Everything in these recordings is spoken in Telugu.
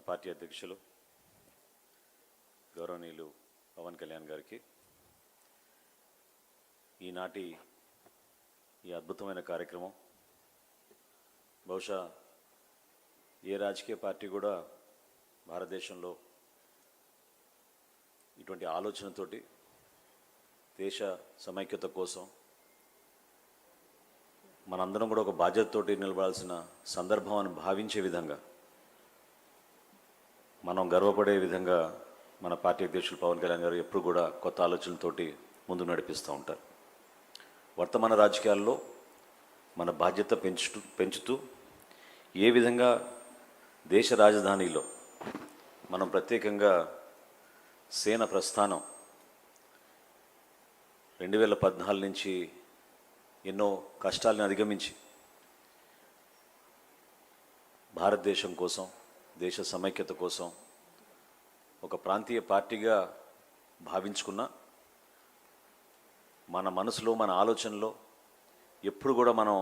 పార్టీ అధ్యక్షులు గౌరవనీయులు పవన్ కళ్యాణ్ గారికి ఈనాటి ఈ అద్భుతమైన కార్యక్రమం బహుశా ఏ రాజకీయ పార్టీ కూడా భారతదేశంలో ఇటువంటి ఆలోచనతోటి దేశ సమైక్యత కోసం మనందరం కూడా ఒక బాధ్యతతోటి నిలబడాల్సిన సందర్భం అని భావించే విధంగా మనం గర్వపడే విధంగా మన పార్టీ అధ్యక్షులు పవన్ కళ్యాణ్ గారు ఎప్పుడు కూడా కొత్త ఆలోచనలతోటి ముందు నడిపిస్తూ ఉంటారు. వర్తమాన రాజకీయాల్లో మన బాధ్యత పెంచుతూ ఏ విధంగా దేశ రాజధానిలో మనం ప్రత్యేకంగా సేన ప్రస్థానం 2014 నుంచి ఎన్నో కష్టాలను అధిగమించి భారతదేశం కోసం దేశ సమైక్యత కోసం ఒక ప్రాంతీయ పార్టీగా భావించుకున్న మన మనసులో మన ఆలోచనలో ఎప్పుడు కూడా మనం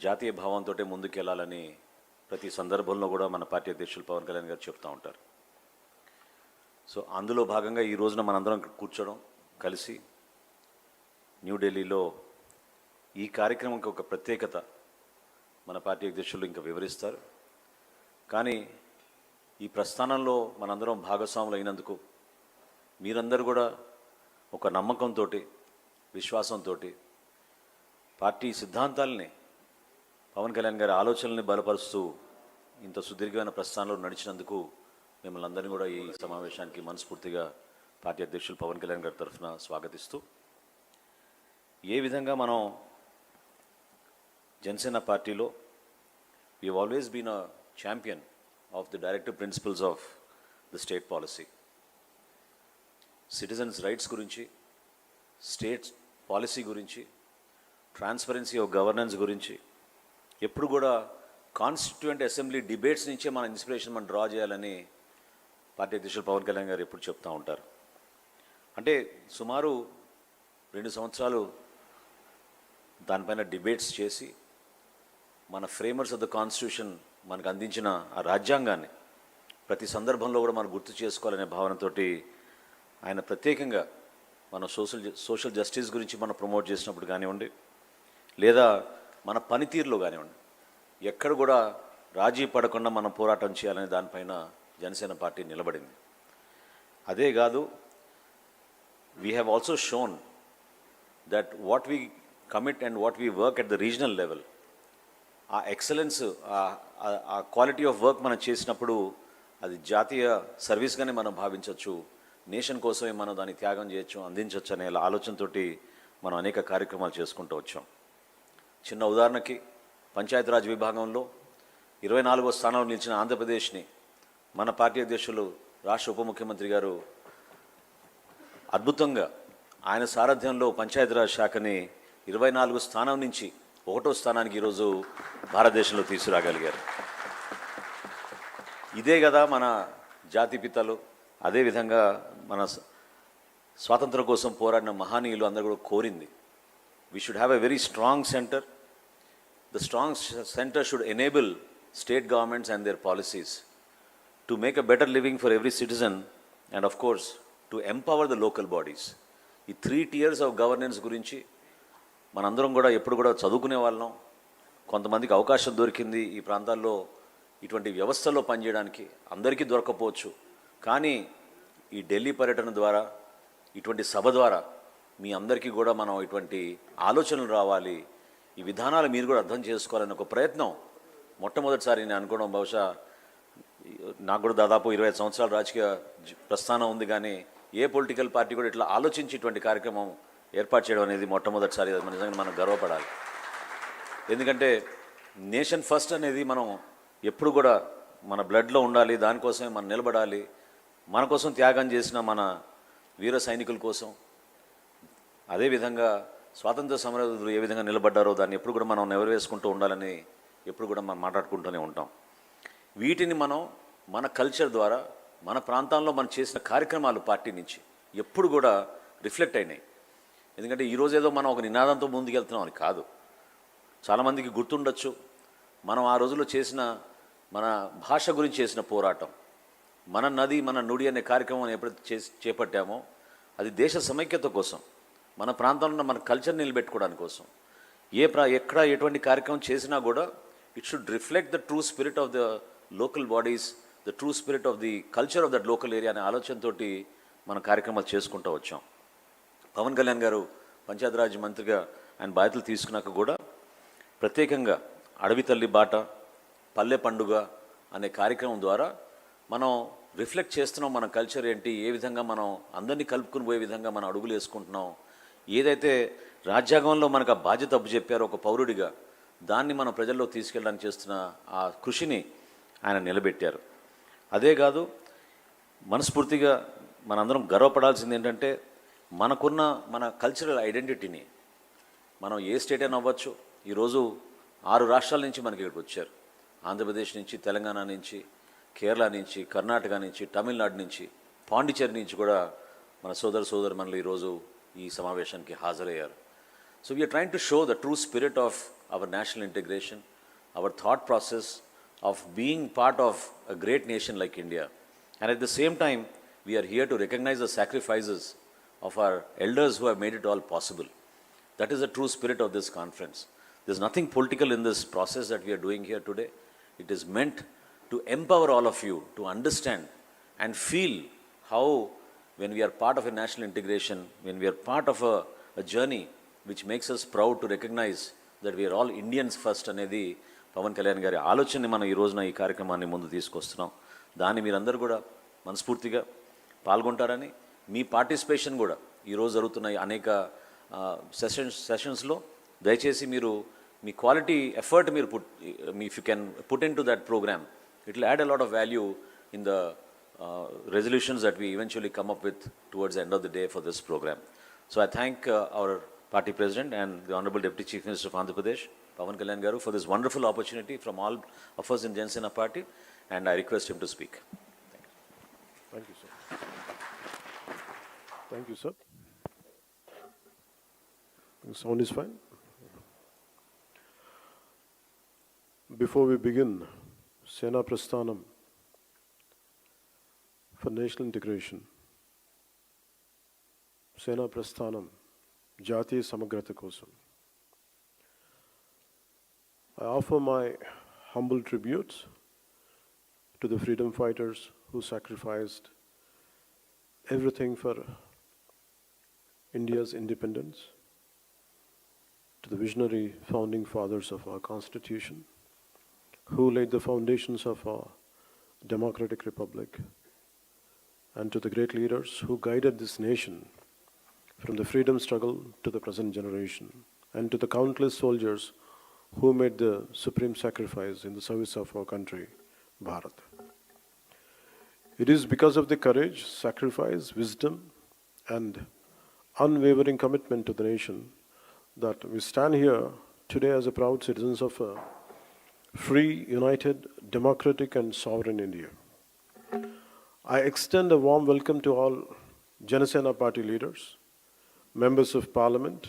జాతీయ భావంతో ముందుకెళ్ళాలని ప్రతి సందర్భంలో కూడా మన పార్టీ అధ్యక్షులు పవన్ కళ్యాణ్ గారు చెప్తూ ఉంటారు. సో అందులో భాగంగా ఈ రోజున మనందరం కూర్చోవడం కలిసి న్యూఢిల్లీలో ఈ కార్యక్రమంకి ఒక ప్రత్యేకత మన పార్టీ అధ్యక్షులు ఇంకా వివరిస్తారు. కానీ ఈ ప్రస్థానంలో మనందరం భాగస్వాములు అయినందుకు మీరందరూ కూడా ఒక నమ్మకంతో విశ్వాసంతో పార్టీ సిద్ధాంతాలని పవన్ కళ్యాణ్ గారి ఆలోచనల్ని బలపరుస్తూ ఇంత సుదీర్ఘమైన ప్రస్థానంలో నడిచినందుకు మిమ్మల్ని అందరినీ కూడా ఈ సమావేశానికి మనస్ఫూర్తిగా పార్టీ అధ్యక్షులు పవన్ కళ్యాణ్ గారి తరఫున స్వాగతిస్తూ ఏ విధంగా మనం జనసేన పార్టీలో we have always been a champion of the directive principles of the state policy, citizens rights గురించి, స్టేట్ పాలసీ గురించి, ట్రాన్స్పరెన్సీ ఆఫ్ గవర్నెన్స్ గురించి ఎప్పుడు కూడా కాన్స్టిట్యూయెంట్ అసెంబ్లీ డిబేట్స్ నుంచే మన ఇన్స్పిరేషన్ మనం డ్రా చేయాలని పార్టీ అధ్యక్షులు పవన్ కళ్యాణ్ గారు ఎప్పుడు చెప్తూ ఉంటారు. అంటే సుమారు 2 సంవత్సరాలు దానిపైన డిబేట్స్ చేసి మన ఫ్రేమర్స్ ఆఫ్ ద కాన్స్టిట్యూషన్ మనకు అందించిన ఆ రాజ్యాంగాన్ని ప్రతి సందర్భంలో కూడా మనం గుర్తు చేసుకోవాలనే భావనతోటి ఆయన ప్రత్యేకంగా మన సోషల్ జస్టిస్ గురించి మనం ప్రమోట్ చేసినప్పుడు కానివ్వండి, లేదా మన పనితీరులో కానివ్వండి, ఎక్కడ కూడా రాజీ పడకుండా మనం పోరాటం చేయాలనే దానిపైన జనసేన పార్టీ నిలబడింది. అదే కాదు, we have also shown that what we commit and what we work at the regional level, ఆ ఎక్సలెన్స్, ఆ క్వాలిటీ ఆఫ్ వర్క్ మనం చేసినప్పుడు అది జాతీయ సర్వీస్గానే మనం భావించవచ్చు, నేషన్ కోసమే మనం దాన్ని త్యాగం చేయొచ్చు, అందించవచ్చు అనే ఆలోచనతో మనం అనేక కార్యక్రమాలు చేసుకుంటూ వచ్చాం. చిన్న ఉదాహరణకి పంచాయతీరాజ్ విభాగంలో 24వ స్థానంలో నిలిచిన ఆంధ్రప్రదేశ్ని మన పార్టీ అధ్యక్షులు రాష్ట్ర ఉప ముఖ్యమంత్రి గారు అద్భుతంగా ఆయన సారథ్యంలో పంచాయతీరాజ్ శాఖని 24వ స్థానం నుంచి 1వ స్థానానికి ఈరోజు భారతదేశంలో తీసుకురాగలిగారు. ఇదే కదా మన జాతిపితలు, అదేవిధంగా మన స్వాతంత్రం కోసం పోరాడిన మహనీయులు అందరూ కూడా కోరింది. We should have a very strong centre. The strong centre should enable state governments and there policies to make a better living for every citizen and of course to empower the local bodies. ఈ 3 tiers ఆఫ్ గవర్నెన్స్ గురించి మనందరం కూడా ఎప్పుడు కూడా చదువుకునే వాళ్ళం. కొంతమందికి అవకాశం దొరికింది ఈ ప్రాంతాల్లో ఇటువంటి వ్యవస్థల్లో పనిచేయడానికి, అందరికీ దొరకపోవచ్చు. కానీ ఈ ఢిల్లీ పర్యటన ద్వారా, ఇటువంటి సభ ద్వారా మీ అందరికీ కూడా మనం ఇటువంటి ఆలోచనలు రావాలి, ఈ విధానాలు మీరు కూడా అర్థం చేసుకోవాలని ఒక ప్రయత్నం మొట్టమొదటిసారి నేను అనుకోవడం. బహుశా నాకు కూడా దాదాపు 25 సంవత్సరాల రాజకీయ ప్రస్థానం ఉంది, కానీ ఏ పొలిటికల్ పార్టీ కూడా ఇట్లా ఆలోచించి ఇటువంటి కార్యక్రమం ఏర్పాటు చేయడం అనేది మొట్టమొదటిసారి. అది నిజంగా మనం గర్వపడాలి. ఎందుకంటే నేషన్ ఫస్ట్ అనేది మనం ఎప్పుడు కూడా మన బ్లడ్లో ఉండాలి, దానికోసమే మనం నిలబడాలి. మన కోసం త్యాగం చేసిన మన వీర సైనికుల కోసం, అదేవిధంగా స్వాతంత్ర సమరయోధులు ఏ విధంగా నిలబడ్డారో దాన్ని ఎప్పుడు కూడా మనం నెరవేర్చుకుంటూ ఉండాలని ఎప్పుడు కూడా మనం మాట్లాడుకుంటూనే ఉంటాం. వీటిని మనం మన కల్చర్ ద్వారా మన ప్రాంతాల్లో మనం చేసిన కార్యక్రమాలు పార్టీ నుంచి ఎప్పుడు కూడా రిఫ్లెక్ట్ అయినాయి. ఎందుకంటే ఈరోజు ఏదో మనం ఒక నినాదంతో ముందుకెళ్తున్నాం అని కాదు. చాలామందికి గుర్తుండొచ్చు, మనం ఆ రోజుల్లో చేసిన మన భాష గురించి చేసిన పోరాటం, మన నది మన నుడి అనే కార్యక్రమం ఎప్పుడైతే చేపట్టామో అది దేశ సమైక్యత కోసం, మన ప్రాంతంలో ఉన్న మన కల్చర్ నిలబెట్టుకోవడానికి కోసం. ఎక్కడ ఎటువంటి కార్యక్రమం చేసినా కూడా it should reflect the true spirit of the local bodies, the true spirit of the culture of that local area అనే ఆలోచనతోటి మన కార్యక్రమాలు చేసుకుంటూ వచ్చాం. పవన్ కళ్యాణ్ గారు పంచాయతీరాజ్ మంత్రిగా ఆయన బాధ్యతలు తీసుకున్నాక కూడా ప్రత్యేకంగా అడవి తల్లి బాట, పల్లె పండుగ అనే కార్యక్రమం ద్వారా మనం రిఫ్లెక్ట్ చేస్తున్నాం మన కల్చర్ ఏంటి, ఏ విధంగా మనం అందరినీ కలుపుకుని పోయే విధంగా మనం అడుగులు వేసుకుంటున్నాం. ఏదైతే రాజ్యాంగంలో మనకు ఆ బాధ్యత అప్పచెప్పారో ఒక పౌరుడిగా, దాన్ని మనం ప్రజల్లో తీసుకెళ్ళడానికి చేస్తున్న ఆ కృషిని ఆయన నిలబెట్టారు. అదే కాదు, మనస్ఫూర్తిగా మనందరం గర్వపడాల్సింది ఏంటంటే మనకున్న మన కల్చరల్ ఐడెంటిటీని, మనం ఏ స్టేట్ అయినా అవ్వచ్చు. ఈరోజు 6 రాష్ట్రాల నుంచి మనకి ఇక్కడికి వచ్చారు. ఆంధ్రప్రదేశ్ నుంచి, తెలంగాణ నుంచి, కేరళ నుంచి, కర్ణాటక నుంచి, తమిళనాడు నుంచి, పాండిచేరి నుంచి కూడా మన సోదరుమణులు ఈరోజు ఈ సమావేశానికి హాజరయ్యారు. So we are trying to show the true spirit of our national integration, our thought process of being part of a great nation like India. And at the same time we are here to recognise the sacrifices of our elders who have made it all possible. That is the true spirit of this conference. There's nothing political in this process that we are doing here today. It is meant to empower all of you to understand and feel how, when we are part of a national integration, when we are part of a journey which makes us proud to recognize that we are all Indians first అనేది పవన్ కళ్యాణ్ గారి ఆలోచనని మనం ఈ రోజున ఈ కార్యక్రమాన్ని ముందు తీసుకొస్తున్నాం. దాన్ని మీరందరూ కూడా మనస్ఫూర్తిగా పాల్గొంటారని, మీ పార్టిసిపేషన్ కూడా ఈరోజు జరుగుతున్న అనేక సెషన్స్లో దయచేసి మీరు మీ క్వాలిటీ ఎఫర్ట్ మీరు if you can put in to that programme, it will add a lot of value in the resolutions that we eventually come up with towards the end of the day for this program. So I thank our party president and the Honorable Deputy Chief Minister of Andhra Pradesh, Pavan Kalyan Garu, for this wonderful opportunity from all of us in Janasena Party, and I request him to speak. Thank you, sir. Thank you, sir. The sound is fine. Before we begin Sena Prasthanam for national integration, Sena Prasthanam Jatiya Samagrata Kosam, I offer my humble tributes to the freedom fighters who sacrificed everything for India's independence, to the visionary founding fathers of our Constitution, who laid the foundations of our democratic republic, and to the great leaders who guided this nation from the freedom struggle to the present generation, and to the countless soldiers who made the supreme sacrifice in the service of our country, Bharat. It is because of the courage, sacrifice, wisdom, and unwavering commitment to the nation that we stand here today as a proud citizens of a free, united, democratic, and sovereign India. I extend a warm welcome to all Janasena Party leaders, members of Parliament,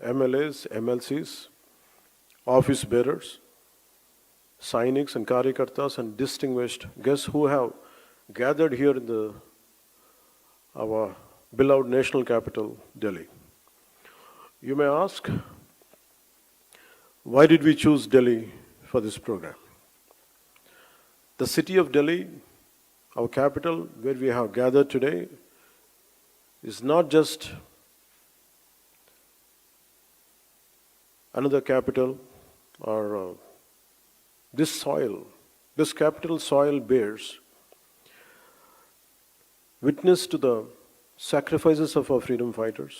MLAs, MLCs, office bearers, Sainiks and Karyakartas, and distinguished guests who have gathered here in our beloved national capital, Delhi. You may ask, why did we choose Delhi for this program? The city of Delhi, our capital, where we have gathered today, is not just another capital or this soil. This capital soil bears witness to the sacrifices of our freedom fighters.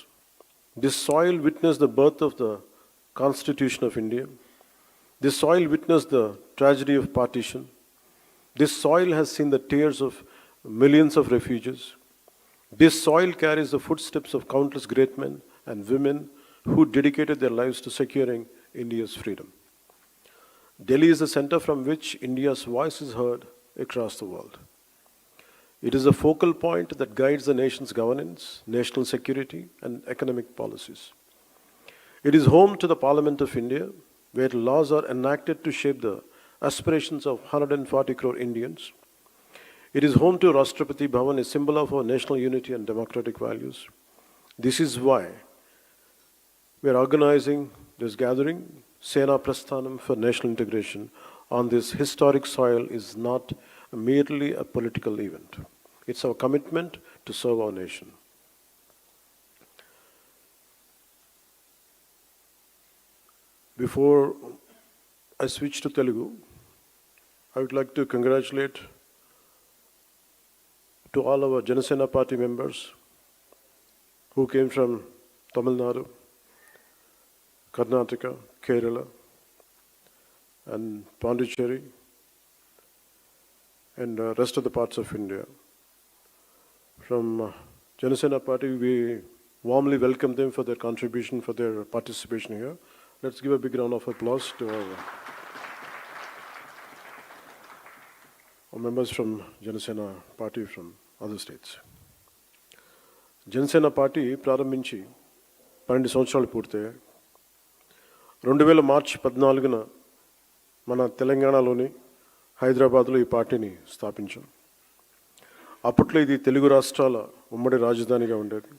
This soil witnessed the birth of the Constitution of India. This soil witnessed the tragedy of partition. This soil has seen the tears of millions of refugees. This soil carries the footsteps of countless great men and women who dedicated their lives to securing India's freedom. Delhi is the center from which India's voice is heard across the world. It is a focal point that guides the nation's governance, national security, and economic policies. It is home to the Parliament of India, where laws are enacted to shape the aspirations of 140 crore Indians. It is home to Rashtrapati Bhavan, a symbol of our national unity and democratic values. This is why we are organizing this gathering. Sena Prasthanam for national integration on this historic soil is not merely a political event. It's our commitment to serve our nation. Before I switch to Telugu, I would like to congratulate to all our Janasena party members who came from Tamil Nadu, Karnataka, Kerala, and Pondicherry, and rest of the parts of India. From Janasena Party, we warmly welcome them for their contribution, for their participation here. Let's give a big round of applause to our members from Janasena Party from other states. Janasena party ప్రారంభించి 12 సంవత్సరాలు పూర్తయ్యాయి. 2000 మార్చి 14న మన తెలంగాణలోని హైదరాబాద్లో ఈ పార్టీని స్థాపించాం. అప్పట్లో ఇది తెలుగు రాష్ట్రాల ఉమ్మడి రాజధానిగా ఉండేది.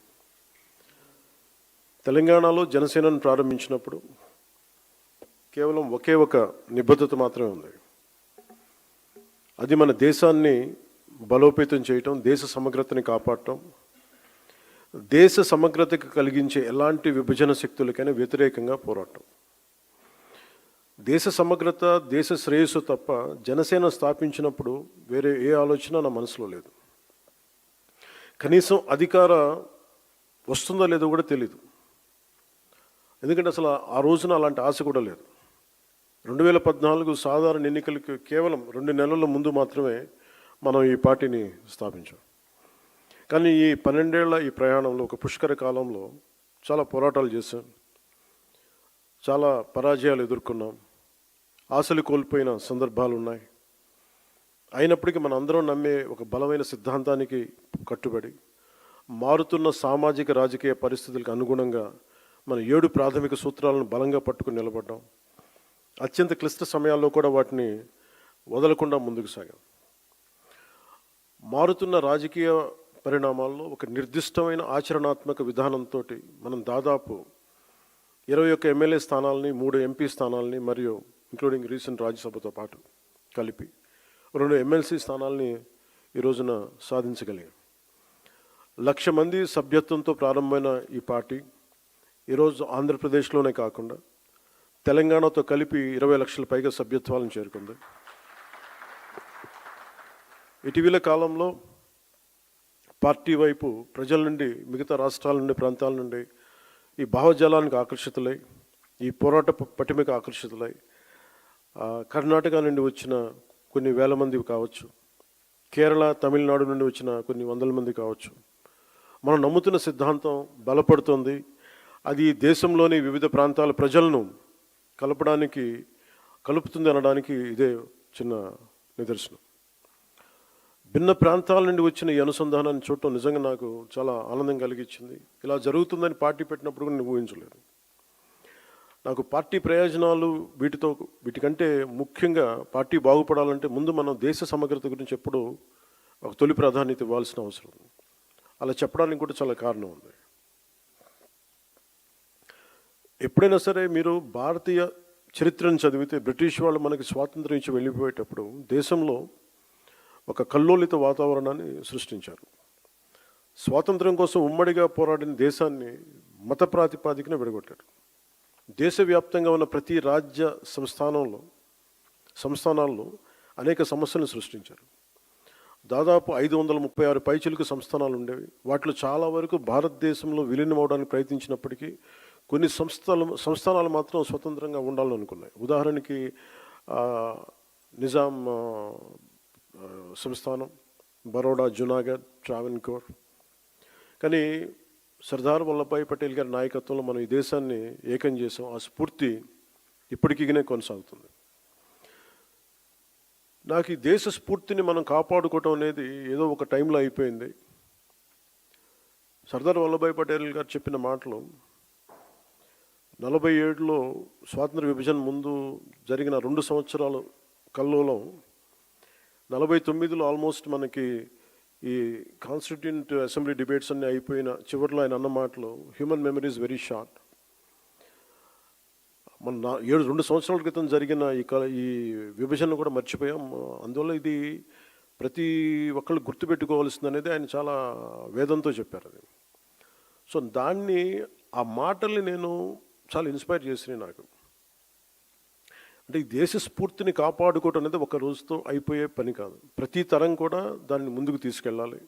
తెలంగాణలో జనసేనను ప్రారంభించినప్పుడు కేవలం ఒకే ఒక నిబద్ధత మాత్రమే ఉంది. అది మన దేశాన్ని బలోపేతం చేయటం, దేశ సమగ్రతని కాపాడటం, దేశ సమగ్రతకు కలిగించే ఎలాంటి విభజన శక్తులకైనా వ్యతిరేకంగా పోరాటం. దేశ సమగ్రత, దేశ శ్రేయస్సు తప్ప జనసేన స్థాపించినప్పుడు వేరే ఏ ఆలోచన నా మనసులో లేదు. కనీసం అధికార వస్తుందో లేదో కూడా తెలీదు. ఎందుకంటే అసలు ఆ రోజున అలాంటి ఆశ కూడా లేదు. 2014 సాధారణ ఎన్నికలకు కేవలం 2 నెలల ముందు మాత్రమే మనం ఈ పార్టీని స్థాపించాం. కానీ ఈ 12 ఏళ్ల ఈ ప్రయాణంలో, ఒక పుష్కర కాలంలో చాలా పోరాటాలు చేశాం, చాలా పరాజయాలు ఎదుర్కొన్నాం, ఆశలు కోల్పోయిన సందర్భాలు ఉన్నాయి. అయినప్పటికీ మన అందరం నమ్మే ఒక బలమైన సిద్ధాంతానికి కట్టుబడి మారుతున్న సామాజిక రాజకీయ పరిస్థితులకు అనుగుణంగా మన 7 ప్రాథమిక సూత్రాలను బలంగా పట్టుకుని నిలబడ్డాం. అత్యంత క్లిష్ట సమయాల్లో కూడా వాటిని వదలకుండా ముందుకు సాగాం. మారుతున్న రాజకీయ పరిణామాల్లో ఒక నిర్దిష్టమైన ఆచరణాత్మక విధానంతో మనం దాదాపు 21 ఎమ్మెల్యే స్థానాలని, 3 ఎంపీ స్థానాలని మరియు ఇంక్లూడింగ్ రీసెంట్ రాజ్యసభతో పాటు కలిపి 2 ఎమ్మెల్సీ స్థానాలని ఈ రోజున సాధించగలిగాం. 1,00,000 మంది సభ్యత్వంతో ప్రారంభమైన ఈ పార్టీ ఈరోజు ఆంధ్రప్రదేశ్లోనే కాకుండా తెలంగాణతో కలిపి 20 లక్షల పైగా సభ్యత్వాలను చేరుకుంది. ఇటీవల కాలంలో పార్టీ వైపు ప్రజల నుండి, మిగతా రాష్ట్రాల నుండి, ప్రాంతాల నుండి ఈ భావజాలానికి ఆకర్షితులై, ఈ పోరాట పటిమకు ఆకర్షితులై కర్ణాటక నుండి వచ్చిన కొన్ని వేల మంది కావచ్చు, కేరళ, తమిళనాడు నుండి వచ్చిన కొన్ని వందల మంది కావచ్చు. మనం నమ్ముతున్న సిద్ధాంతం బలపడుతుంది. అది దేశంలోని వివిధ ప్రాంతాల ప్రజలను కలుపుతుంది అనడానికి ఇదే చిన్న నిదర్శనం. భిన్న ప్రాంతాల నుండి వచ్చిన ఈ అనుసంధానాన్ని చూడటం నిజంగా నాకు చాలా ఆనందం కలిగించింది. ఇలా జరుగుతుందని పార్టీ పెట్టినప్పుడు కూడా నేను ఊహించలేదు. నాకు పార్టీ ప్రయోజనాలు వీటికంటే ముఖ్యంగా పార్టీ బాగుపడాలంటే ముందు మనం దేశ సమగ్రత గురించి ఎప్పుడూ ఒక తొలి ప్రాధాన్యత ఇవ్వాల్సిన అవసరం ఉంది. అలా చెప్పడానికి కూడా చాలా కారణం ఉంది. ఎప్పుడైనా సరే మీరు భారతీయ చరిత్రను చదివితే, బ్రిటిష్ వాళ్ళు మనకి స్వాతంత్రం ఇచ్చి వెళ్ళిపోయేటప్పుడు దేశంలో ఒక కల్లోలిత వాతావరణాన్ని సృష్టించారు. స్వాతంత్రం కోసం ఉమ్మడిగా పోరాడిన దేశాన్ని మత ప్రాతిపాదికన విడగొట్టారు. దేశవ్యాప్తంగా ఉన్న ప్రతి రాజ్య సంస్థానాల్లో అనేక సమస్యలను సృష్టించారు. దాదాపు 536 పైచిలుకు సంస్థానాలు ఉండేవి. వాటిలో చాలా వరకు భారతదేశంలో విలీనం అవడానికి ప్రయత్నించినప్పటికీ కొన్ని సంస్థానాలు మాత్రం స్వతంత్రంగా ఉండాలని అనుకున్నాయి. ఉదాహరణకి నిజాం సంస్థానం, బరోడా, జునాగఢ్, ట్రావెన్కోర్. కానీ సర్దార్ వల్లభాయ్ పటేల్ గారి నాయకత్వంలో మనం ఈ దేశాన్ని ఏకం చేసాం. ఆ స్ఫూర్తి ఇప్పటికీనే కొనసాగుతుంది. నాకు ఈ దేశ స్ఫూర్తిని మనం కాపాడుకోవటం అనేది ఏదో ఒక టైంలో అయిపోయింది. సర్దార్ వల్లభాయ్ పటేల్ గారు చెప్పిన మాటలు 47లో స్వాతంత్ర విభజన ముందు జరిగిన 2 సంవత్సరాలు కల్లోలం 49లో ఆల్మోస్ట్ మనకి ఈ కాన్స్టిట్యూంట్ అసెంబ్లీ డిబేట్స్ అన్నీ అయిపోయిన చివరిలో ఆయన అన్న మాటలు, human memory is very short. మన 2 సంవత్సరాల క్రితం జరిగిన ఈ విభజన కూడా మర్చిపోయాం. అందువల్ల ఇది ప్రతి ఒక్కళ్ళు గుర్తుపెట్టుకోవాల్సింది అనేది ఆయన చాలా వేదంతో చెప్పారు అది. సో దాన్ని, ఆ మాటల్ని నేను చాలా ఇన్స్పైర్ చేసినాయి నాకు. అంటే ఈ దేశ స్ఫూర్తిని కాపాడుకోవటం అనేది ఒక రోజుతో అయిపోయే పని కాదు. ప్రతి తరం కూడా దాన్ని ముందుకు తీసుకెళ్ళాలి.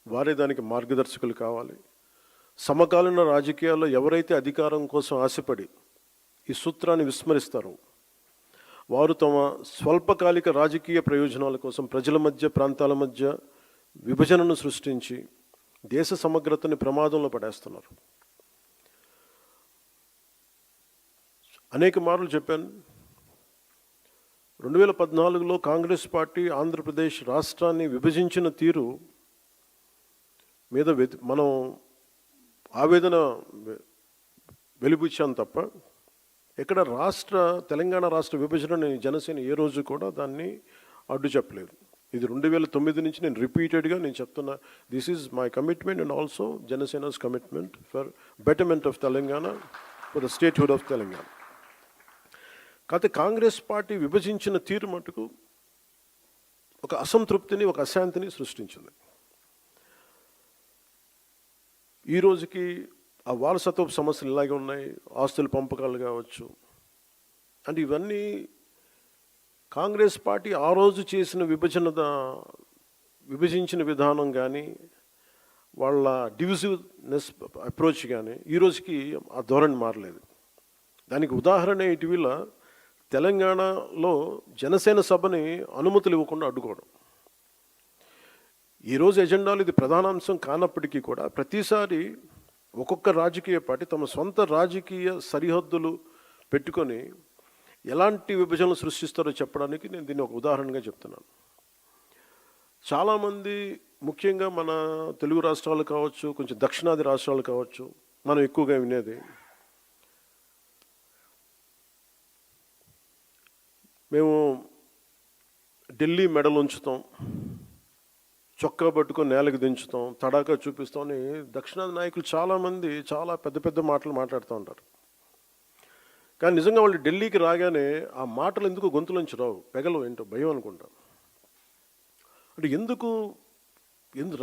వారే దానికి మార్గదర్శకులు కావాలి. సమకాలీన రాజకీయాల్లో ఎవరైతే అధికారం కోసం ఆశపడి ఈ సూత్రాన్ని విస్మరిస్తారో వారు తమ స్వల్పకాలిక రాజకీయ ప్రయోజనాల కోసం ప్రజల మధ్య, ప్రాంతాల మధ్య విభజనను సృష్టించి దేశ సమగ్రతని ప్రమాదంలో పడేస్తున్నారు. అనేక మార్లు చెప్పాను, 2014లో కాంగ్రెస్ పార్టీ ఆంధ్రప్రదేశ్ రాష్ట్రాన్ని విభజించిన తీరు మీద మనం ఆవేదన వెలిబుచ్చాం తప్ప ఎక్కడ తెలంగాణ రాష్ట్ర విభజనని జనసేన ఏ రోజు కూడా దాన్ని అడ్డు చెప్పలేదు. ఇది 2009 నుంచి నేను రిపీటెడ్గా చెప్తున్నా, this is my commitment and also Janasena's commitment for betterment of Telangana, for the statehood of Telangana. కాకపోతే కాంగ్రెస్ పార్టీ విభజించిన తీరు మటుకు ఒక అసంతృప్తిని, ఒక అశాంతిని సృష్టించింది. ఈ రోజుకి ఆ వారసత్వపు సమస్యలు ఇలాగే ఉన్నాయి. ఆస్తుల పంపకాలు కావచ్చు, అంటే ఇవన్నీ కాంగ్రెస్ పార్టీ ఆ రోజు చేసిన విభజించిన విధానం కానీ, వాళ్ళ డివిజివ్నెస్ అప్రోచ్ కానీ ఈ రోజుకి ఆ ధోరణి మారలేదు. దానికి ఉదాహరణ ఇటీవల తెలంగాణలో జనసేన సభని అనుమతులు ఇవ్వకుండా అడ్డుకోవడం. ఈరోజు ఎజెండాలు ఇది ప్రధానాంశం కానప్పటికీ కూడా ప్రతిసారి ఒక్కొక్క రాజకీయ పార్టీ తమ సొంత రాజకీయ సరిహద్దులు పెట్టుకొని ఎలాంటి విభజనలు సృష్టిస్తారో చెప్పడానికి నేను దీన్ని ఒక ఉదాహరణగా చెప్తున్నాను. చాలామంది, ముఖ్యంగా మన తెలుగు రాష్ట్రాలు కావచ్చు, కొంచెం దక్షిణాది రాష్ట్రాలు కావచ్చు, మనం ఎక్కువగా వినేది, మేము ఢిల్లీ మెడలు ఉంచుతాం, చొక్కా పట్టుకొని నేలకు దించుతాం, తడాకా చూపిస్తాం అని దక్షిణాది నాయకులు చాలామంది చాలా పెద్ద పెద్ద మాటలు మాట్లాడుతూ ఉంటారు. కానీ నిజంగా వాళ్ళు ఢిల్లీకి రాగానే ఆ మాటలు ఎందుకు గొంతులోంచి రావు, పెగలు, ఏంటో భయం అనుకుంటాం. అంటే ఎందుకు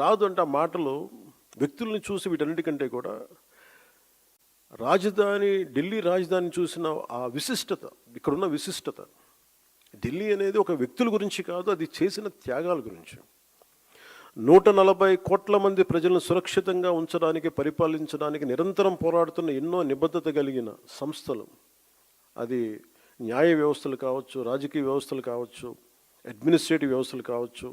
రాదు అంటే ఆ మాటలు వ్యక్తుల్ని చూసి వీటన్నిటికంటే కూడా ఢిల్లీ రాజధాని చూసిన ఆ విశిష్టత, ఇక్కడున్న విశిష్టత, ఢిల్లీ అనేది ఒక వ్యక్తుల గురించి కాదు, అది చేసిన త్యాగాల గురించి. 140 కోట్ల మంది ప్రజలను సురక్షితంగా ఉంచడానికి, పరిపాలించడానికి నిరంతరం పోరాడుతున్న ఎన్నో నిబద్ధత కలిగిన సంస్థలు, అది న్యాయ వ్యవస్థలు కావచ్చు, రాజకీయ వ్యవస్థలు కావచ్చు, అడ్మినిస్ట్రేటివ్ వ్యవస్థలు కావచ్చు,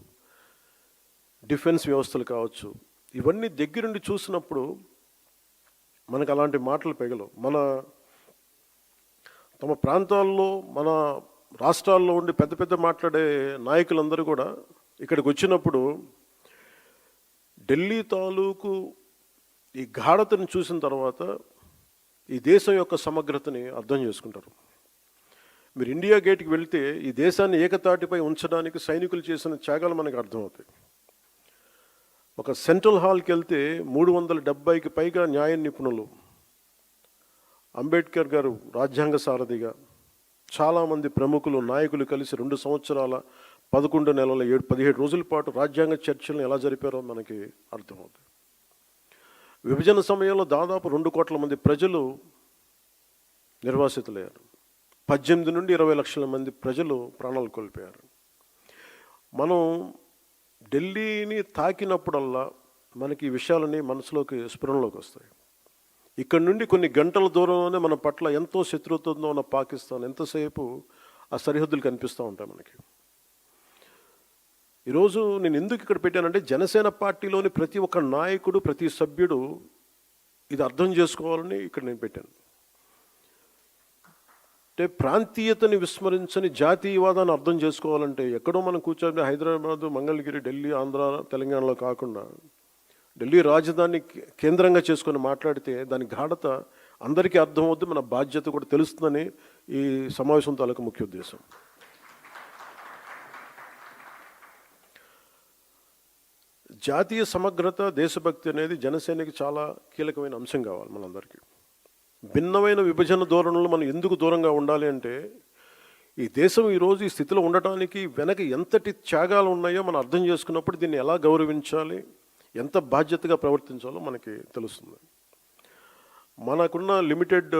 డిఫెన్స్ వ్యవస్థలు కావచ్చు, ఇవన్నీ దగ్గరుండి చూసినప్పుడు మనకు అలాంటి మాటలు పెగలవు. తమ ప్రాంతాల్లో, మన రాష్ట్రాల్లో ఉండి పెద్ద పెద్ద మాట్లాడే నాయకులందరూ కూడా ఇక్కడికి వచ్చినప్పుడు ఢిల్లీ తాలూకు ఈ గాఢతను చూసిన తర్వాత ఈ దేశం యొక్క సమగ్రతని అర్థం చేసుకుంటారు. మీరు ఇండియా గేట్కి వెళ్తే ఈ దేశాన్ని ఏకతాటిపై ఉంచడానికి సైనికులు చేసిన త్యాగాలు మనకు అర్థమవుతాయి. ఒక సెంట్రల్ హాల్కి వెళ్తే 370కి పైగా న్యాయ నిపుణులు, అంబేద్కర్ గారు రాజ్యాంగ సారథిగా, చాలామంది ప్రముఖులు, నాయకులు కలిసి 2 సంవత్సరాల 11 నెలల 17 రోజుల పాటు రాజ్యాంగ చర్చలను ఎలా జరిపారో మనకి అర్థమవుతుంది. విభజన సమయంలో దాదాపు 2 కోట్ల మంది ప్రజలు నిర్వాసితులయ్యారు. 18 నుండి 20 లక్షల మంది ప్రజలు ప్రాణాలు కోల్పోయారు. మనం ఢిల్లీని తాకినప్పుడల్లా మనకి ఈ విషయాలని మనసులోకి, స్ఫురణలోకి వస్తాయి. ఇక్కడ నుండి కొన్ని గంటల దూరంలోనే మన పట్ల ఎంతో శత్రుత్వంతో ఉన్న పాకిస్తాన్ ఎంతసేపు ఆ సరిహద్దులు కనిపిస్తూ ఉంటాయి మనకి. ఈరోజు నేను ఎందుకు ఇక్కడ పెట్టానంటే, జనసేన పార్టీలోని ప్రతి ఒక్క నాయకుడు, ప్రతి సభ్యుడు ఇది అర్థం చేసుకోవాలని ఇక్కడ నేను పెట్టాను. అంటే ప్రాంతీయతని విస్మరించని జాతీయవాదాన్ని అర్థం చేసుకోవాలంటే ఎక్కడో మనం కూర్చొని హైదరాబాదు, మంగళగిరి, ఢిల్లీ, ఆంధ్ర, తెలంగాణలో కాకుండా ఢిల్లీ రాజధాని కేంద్రంగా చేసుకొని మాట్లాడితే దాని గాఢత అందరికీ అర్థమవుద్ది, మన బాధ్యత కూడా తెలుస్తుందని ఈ సమావేశం తాలూకు ముఖ్య ఉద్దేశం. జాతీయ సమగ్రత, దేశభక్తి అనేది జనసేనకి చాలా కీలకమైన అంశం కావాలి మనందరికీ. భిన్నమైన విభజన ధోరణులు మనం ఎందుకు దూరంగా ఉండాలి అంటే, ఈ దేశం ఈరోజు ఈ స్థితిలో ఉండటానికి వెనక ఎంతటి త్యాగాలు ఉన్నాయో మనం అర్థం చేసుకున్నప్పుడు దీన్ని ఎలా గౌరవించాలి, ఎంత బాధ్యతగా ప్రవర్తించాలో మనకి తెలుస్తుంది. మనకున్న లిమిటెడ్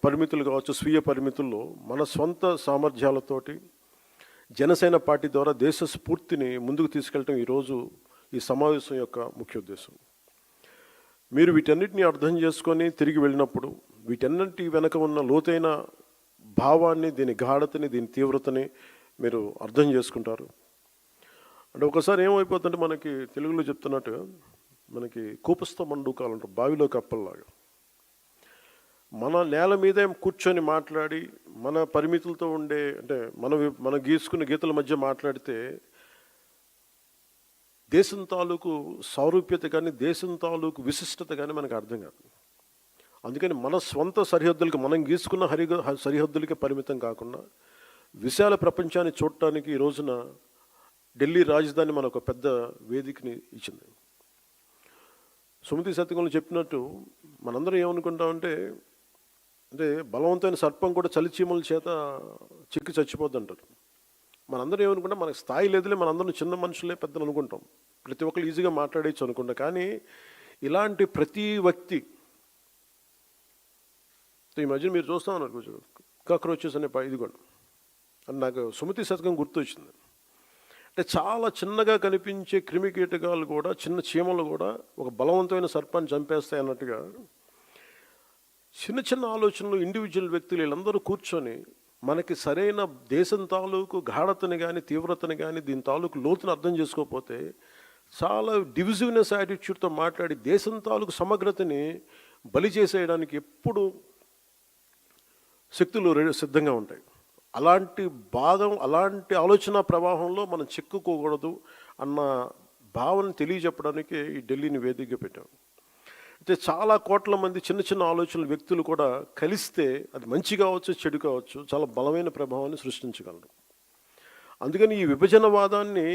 పరిమితులు కావచ్చు, స్వీయ పరిమితుల్లో మన స్వంత సామర్థ్యాలతోటి జనసేన పార్టీ ద్వారా దేశ స్ఫూర్తిని ముందుకు తీసుకెళ్ళటం ఈరోజు ఈ సమావేశం యొక్క ముఖ్య ఉద్దేశం. మీరు వీటన్నిటిని అర్థం చేసుకొని తిరిగి వెళ్ళినప్పుడు వీటన్నిటి వెనక ఉన్న లోతైన భావాన్ని, దీని గాఢతని, దీని తీవ్రతని మీరు అర్థం చేసుకుంటారు. అంటే ఒకసారి ఏమైపోతుందంటే, మనకి తెలుగులో చెప్తున్నట్టు మనకి కూపస్థ మండూకాలు అంటారు, బావిలో కప్పల్లాగా. మన నేల మీదే కూర్చొని మాట్లాడి మన పరిమితులతో ఉండే, అంటే మన గీసుకున్న గీతల మధ్య మాట్లాడితే దేశం తాలూకు సారూప్యత కానీ, దేశం తాలూకు విశిష్టత కానీ మనకు అర్థం కాదు. అందుకని మన స్వంత సరిహద్దులకి, మనం గీసుకున్న సరిహద్దులకి పరిమితం కాకుండా విశాల ప్రపంచాన్ని చూడటానికి ఈ రోజున ఢిల్లీ రాజధాని మనకు ఒక పెద్ద వేదికని ఇచ్చింది. సుమతి శతకంలో చెప్పినట్టు మనందరం ఏమనుకుంటామంటే, అంటే బలవంతమైన సర్పం కూడా చలిచీమల చేత చిక్కి చచ్చిపోద్ది అంటారు. మనందరం ఏమనుకుంటాం, మనకు స్థాయి లేదులే, మనందరం చిన్న మనుషులే పెద్దలు అనుకుంటాం, ప్రతి ఒక్కరు ఈజీగా మాట్లాడేయచ్చు అనుకుంటాం. కానీ ఇలాంటి ప్రతి వ్యక్తి, ఈ మధ్య మీరు చూస్తా ఉన్నారు కొంచెం కాక్రోచెస్ అనే ఇదిగోండి అని నాకు సుమతి శతకం గుర్తొచ్చింది. అంటే చాలా చిన్నగా కనిపించే క్రిమి కీటకాలు కూడా, చిన్న చీమలు కూడా ఒక బలవంతమైన సర్పాన్ని చంపేస్తాయి అన్నట్టుగా చిన్న చిన్న ఆలోచనలు ఇండివిజువల్ వ్యక్తులు వీళ్ళందరూ కూర్చొని మనకి సరైన దేశం తాలూకు గాఢతని కానీ, తీవ్రతని కానీ, దీని తాలూకు లోతుని అర్థం చేసుకోకపోతే చాలా డివిజివ్నెస్ యాటిట్యూడ్తో మాట్లాడి దేశం తాలూకు సమగ్రతని బలి చేసేయడానికి ఎప్పుడు శక్తులు సిద్ధంగా ఉంటాయి. అలాంటి అలాంటి ఆలోచన ప్రవాహంలో మనం చిక్కుకోకూడదు అన్న భావన తెలియజెప్పడానికి ఈ ఢిల్లీని వేదికగా పెట్టాం. అయితే చాలా కోట్ల మంది చిన్న చిన్న ఆలోచనలు వ్యక్తులు కూడా కలిస్తే అది మంచి కావచ్చు, చెడు కావచ్చు, చాలా బలమైన ప్రభావాన్ని సృష్టించగలరు. అందుకని ఈ విభజనవాదాన్ని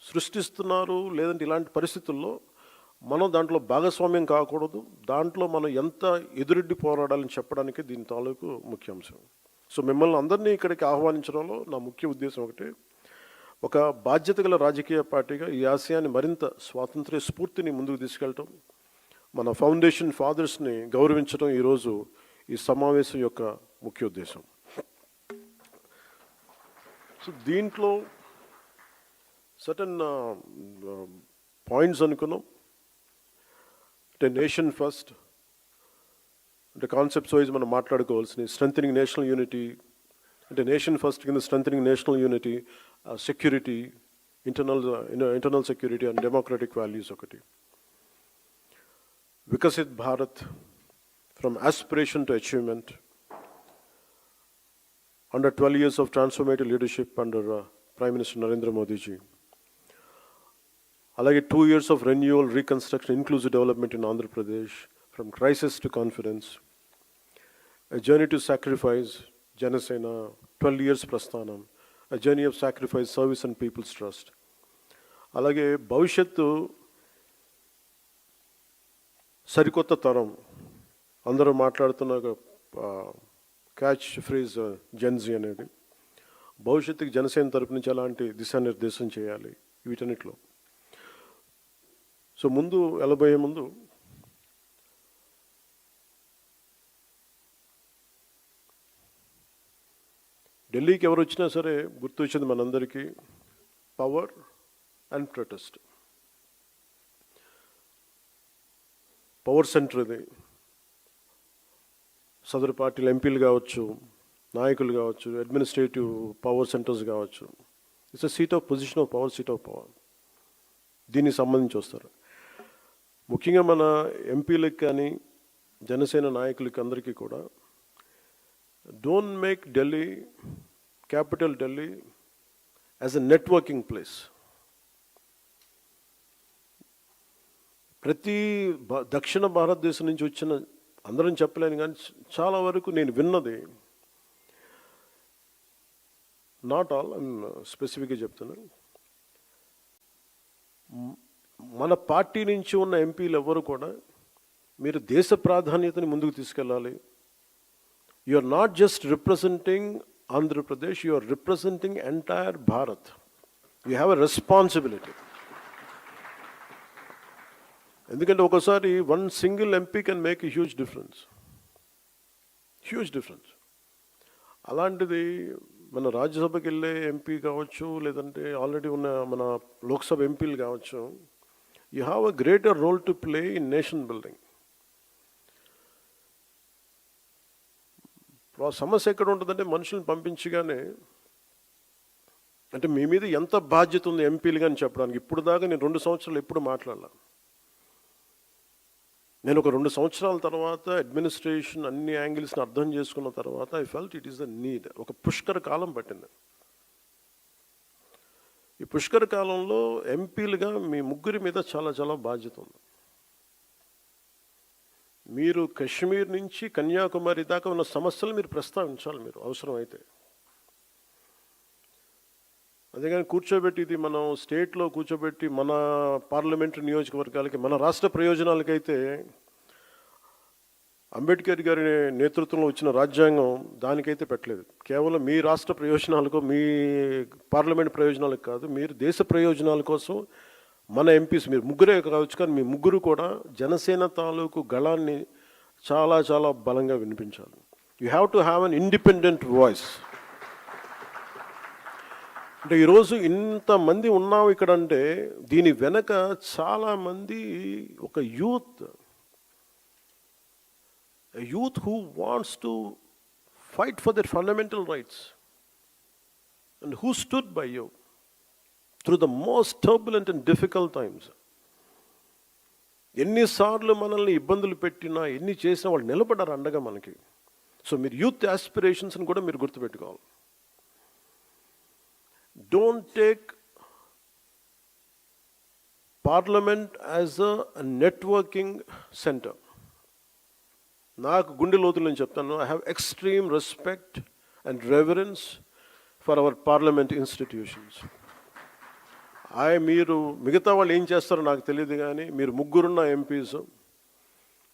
సృష్టిస్తున్నారు, లేదంటే ఇలాంటి పరిస్థితుల్లో మనం దాంట్లో భాగస్వామ్యం కాకూడదు, దాంట్లో మనం ఎంత ఎదురెడ్డి పోరాడాలని చెప్పడానికి దీని తాలూకు ముఖ్య అంశం. సో మిమ్మల్ని అందరినీ ఇక్కడికి ఆహ్వానించడంలో నా ముఖ్య ఉద్దేశం ఒకటి, ఒక బాధ్యత గల రాజకీయ పార్టీగా ఈ ఆశయాన్ని మరింత స్వాతంత్ర్య స్ఫూర్తిని ముందుకు తీసుకెళ్ళటం, మన ఫౌండేషన్ ఫాదర్స్ని గౌరవించడం ఈరోజు ఈ సమావేశం యొక్క ముఖ్య ఉద్దేశం. సో దీంట్లో సర్టన్ పాయింట్స్ అనుకున్నాం. అంటే నేషన్ ఫస్ట్, అంటే కాన్సెప్ట్స్ వైజ్ మనం మాట్లాడుకోవాల్సినవి. స్ట్రెంథనింగ్ నేషనల్ యూనిటీ, అంటే నేషన్ ఫస్ట్ కింద strengthening national unity, security, internal security and democratic values ఒకటి. Vikasit Bharat, from aspiration to achievement, under 12 years of transformative leadership under Prime Minister Narendra Modi ji. Alage 2 years of renewal, reconstruction, inclusive development in Andhra Pradesh, from crisis to confidence. A journey to sacrifice, Janasena, 12 years Prasthanam, a journey of sacrifice, service and people's trust. Alage Bhavishyattu, సరికొత్త తరం, అందరూ మాట్లాడుతున్న క్యాచ్ ఫ్రేజ్ జెన్జీ అనేది, భవిష్యత్తుకి జనసేన తరపు నుంచి ఎలాంటి దిశానిర్దేశం చేయాలి వీటన్నిటిలో. సో ముందు వెళ్ళబోయే ముందు ఢిల్లీకి ఎవరు వచ్చినా సరే గుర్తొచ్చింది మనందరికీ power and protest. Power centre ఇది. సదరు పార్టీలు ఎంపీలు కావచ్చు, నాయకులు కావచ్చు, అడ్మినిస్ట్రేటివ్ పవర్ సెంటర్స్ కావచ్చు, it's a seat of position of power, seat of power. దీనికి సంబంధించి వస్తారు. ముఖ్యంగా మన ఎంపీలకు కానీ, జనసేన నాయకులకి అందరికీ కూడా, don't make Delhi, capital Delhi, as a networking place. ప్రతి దక్షిణ భారతదేశం నుంచి వచ్చిన, అందరం చెప్పలేను కానీ చాలా వరకు నేను విన్నది, నాట్ ఆల్, స్పెసిఫిక్గా చెప్తున్నాను, మన పార్టీ నుంచి ఉన్న ఎంపీలు ఎవ్వరు కూడా మీరు దేశ ప్రాధాన్యతని ముందుకు తీసుకెళ్ళాలి. You are not just representing Andhra Pradesh, you are representing entire Bharat. You have a responsibility. ఎందుకంటే ఒకసారి one single MP can make a huge difference. అలాంటిది మన రాజ్యసభకి వెళ్ళే ఎంపీ కావచ్చు, లేదంటే ఆల్రెడీ ఉన్న మన లోక్సభ ఎంపీలు కావచ్చు, you have a greater role to play in nation building. ఆ సమస్య ఎక్కడ ఉంటుందంటే మనుషులను పంపించగానే అంటే మీ మీద ఎంత బాధ్యత ఉంది ఎంపీలుగా అని చెప్పడానికి. ఇప్పుడు దాకా నేను 2 సంవత్సరాలు ఎప్పుడు మాట్లాడలా. నేను ఒక 2 సంవత్సరాల తర్వాత అడ్మినిస్ట్రేషన్ అన్ని యాంగిల్స్ని అర్థం చేసుకున్న తర్వాత I felt it is the need. ఒక పుష్కర కాలం పట్టింది. ఈ పుష్కర కాలంలో ఎంపీలుగా మీ ముగ్గురి మీద చాలా చాలా బాధ్యత ఉంది. మీరు కశ్మీర్ నుంచి కన్యాకుమారి దాకా ఉన్న సమస్యలు మీరు ప్రస్తావించాలి, మీరు అవసరమైతే. అదేగాని కూర్చోబెట్టి ఇది మనం స్టేట్లో కూర్చోబెట్టి మన పార్లమెంటరీ నియోజకవర్గాలకి మన రాష్ట్ర ప్రయోజనాలకైతే అంబేద్కర్ గారి నేతృత్వంలో వచ్చిన రాజ్యాంగం దానికైతే పెట్టలేదు. కేవలం మీ రాష్ట్ర ప్రయోజనాలకు, మీ పార్లమెంట్ ప్రయోజనాలకు కాదు, మీరు దేశ ప్రయోజనాల కోసం మన ఎంపీస్ మీరు ముగ్గురే కావచ్చు, కానీ మీ ముగ్గురు కూడా జనసేన తాలూకు గళాన్ని చాలా చాలా బలంగా వినిపించాలి. You have to have an independent voice. అంటే ఈరోజు ఇంతమంది ఉన్నాం ఇక్కడ అంటే దీని వెనక చాలామంది ఒక youth who wants to fight for their fundamental rights and who stood by you through the most turbulent and difficult times. ఎన్నిసార్లు మనల్ని ఇబ్బందులు పెట్టినా, ఎన్ని చేసినా వాళ్ళు నిలబడ్డారు అండగా మనకి. సో మీరు యూత్ ఆస్పిరేషన్స్ని కూడా మీరు గుర్తుపెట్టుకోవాలి. Don't take Parliament as a networking center. నాకు గుండె లోతులు నేను చెప్తాను, I have extreme respect and reverence for our parliament institutions. మీరు మిగతా వాళ్ళు ఏం చేస్తారో నాకు తెలియదు, కానీ మీరు ముగ్గురున్న MPs,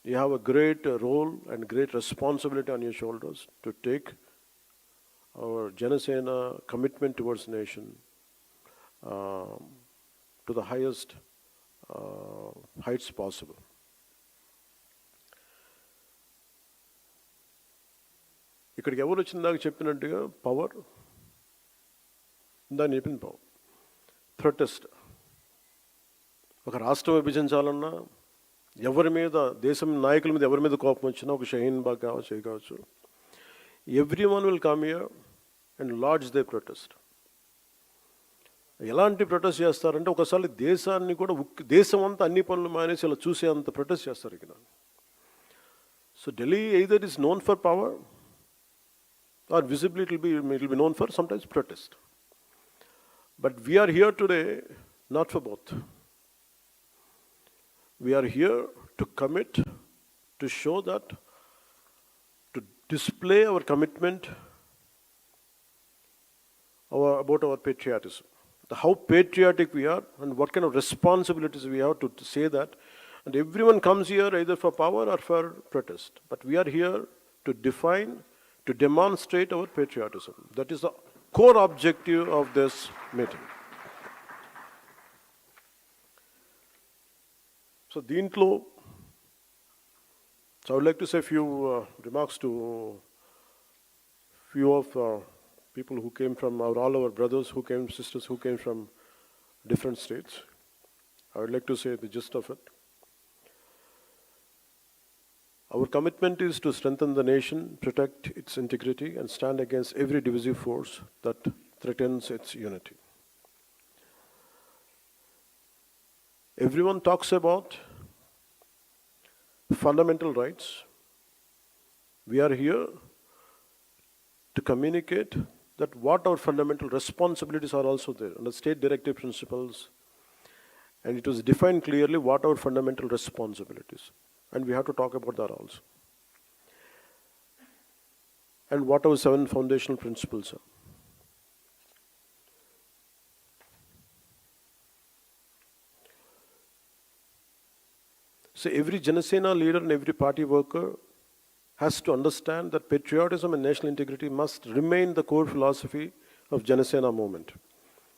you have a great role and great responsibility on your shoulders to take our Janasena commitment towards nation to the highest heights possible. ఇక్కడికి ఎవరు వచ్చిందాక చెప్పినట్టుగా పవర్, దాన్ని చెప్పింది పవర్. ప్రొటెస్ట్, ఒక రాష్ట్రం విభజించాలన్నా, ఎవరి మీద, దేశం నాయకుల మీద ఎవరి మీద కోపం వచ్చినా, ఒక షహీన్ బాగ్ కావచ్చు, everyone will come here and lodge their protest. ఎలాంటి ప్రొటెస్ట్ చేస్తారంటే ఒకసారి దేశాన్ని కూడా దేశం అంతా అన్ని పనులు మానేసి ఇలా చూసే అంత ప్రొటెస్ట్ చేస్తారు ఇక్కడ. So Delhi either is known for power or visibly it will be known for sometimes protest. But we are here today not for both. We are here to commit, to show that, to display our commitment about our patriotism, how patriotic we are and what kind of responsibilities we have to say that. And everyone comes here either for power or for protest, but we are here to define, to demonstrate our patriotism. That is the core objective of this meeting. So దీంట్లో, so I would like to say a few remarks to few of people who came from all our brothers who came, sisters who came from different states. I would like to say the gist of it. Our commitment is to strengthen the nation, protect its integrity, and stand against every divisive force that threatens its unity. Everyone talks about fundamental rights. We are here to communicate that what our fundamental responsibilities are also there under state directive principles, and it was defined clearly what our fundamental responsibilities, and we have to talk about that also, and what our 7 foundational principles are. So every Janasena leader and every party worker has to understand that patriotism and national integrity must remain the core philosophy of Janasena movement.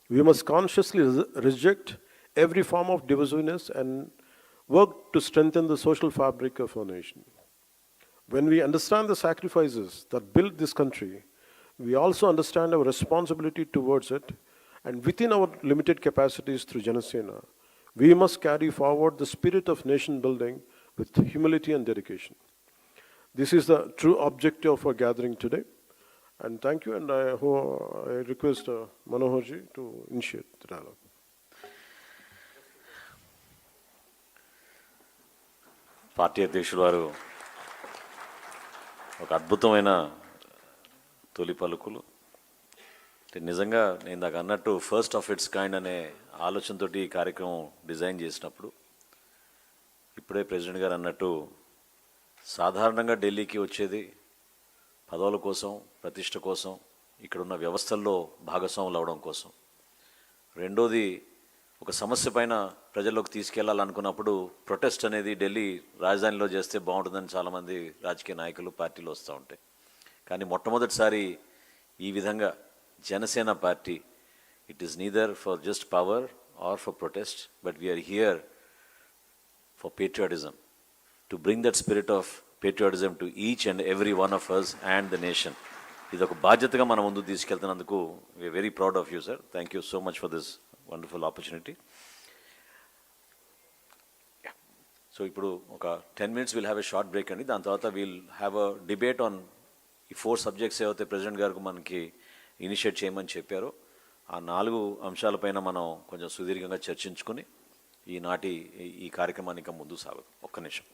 We must consciously reject every form of divisiveness and work to strengthen the social fabric of our nation. When we understand the sacrifices that built this country, we also understand our responsibility towards it, and within our limited capacities through Janasena, we must carry forward the spirit of nation building with humility and dedication. This is the true objective of our gathering today. And thank you, and I request Manohar ji to initiate the dialogue. Party అధ్యక్షులు వారు ఒక అద్భుతమైన తొలి పలుకులు. నిజంగా నేను నాకు అన్నట్టు ఫస్ట్ ఆఫ్ ఇట్స్ కైండ్ అనే ఆలోచనతోటి ఈ కార్యక్రమం డిజైన్ చేసినప్పుడు, ఇప్పుడే ప్రెసిడెంట్ గారు అన్నట్టు సాధారణంగా ఢిల్లీకి వచ్చేది పదవుల కోసం, ప్రతిష్ట కోసం, ఇక్కడున్న వ్యవస్థల్లో భాగస్వాములు అవడం కోసం. రెండోది, ఒక సమస్య పైన ప్రజల్లోకి తీసుకెళ్లాలనుకున్నప్పుడు ప్రొటెస్ట్ అనేది ఢిల్లీ రాజధానిలో చేస్తే బాగుంటుందని చాలామంది రాజకీయ నాయకులు, పార్టీలు వస్తూ ఉంటాయి. కానీ మొట్టమొదటిసారి ఈ విధంగా Janasena party, it is neither for just power or for protest, but we are here for patriotism, to bring that spirit of patriotism to each and every one of us and the nation. ఇది ఒక బాధ్యతగా మనం ముందు తీసుకెళ్తున్నందుకు we're very proud of you sir. Thank you so much for this wonderful opportunity. So ఇప్పుడు ఒక 10 minutes will have a short break అండి. దాని తర్వాత we'll have a debate on ఈ 4 subjects ఏవైతే ప్రెసిడెంట్ గారికి మనకి ఇనిషియేట్ చేయమని చెప్పారో ఆ 4 అంశాలపైన మనం కొంచెం సుదీర్ఘంగా చర్చించుకొని ఈనాటి ఈ కార్యక్రమాన్ని ఇంకా ముందుకు సాగదు. ఒక్క నిమిషం.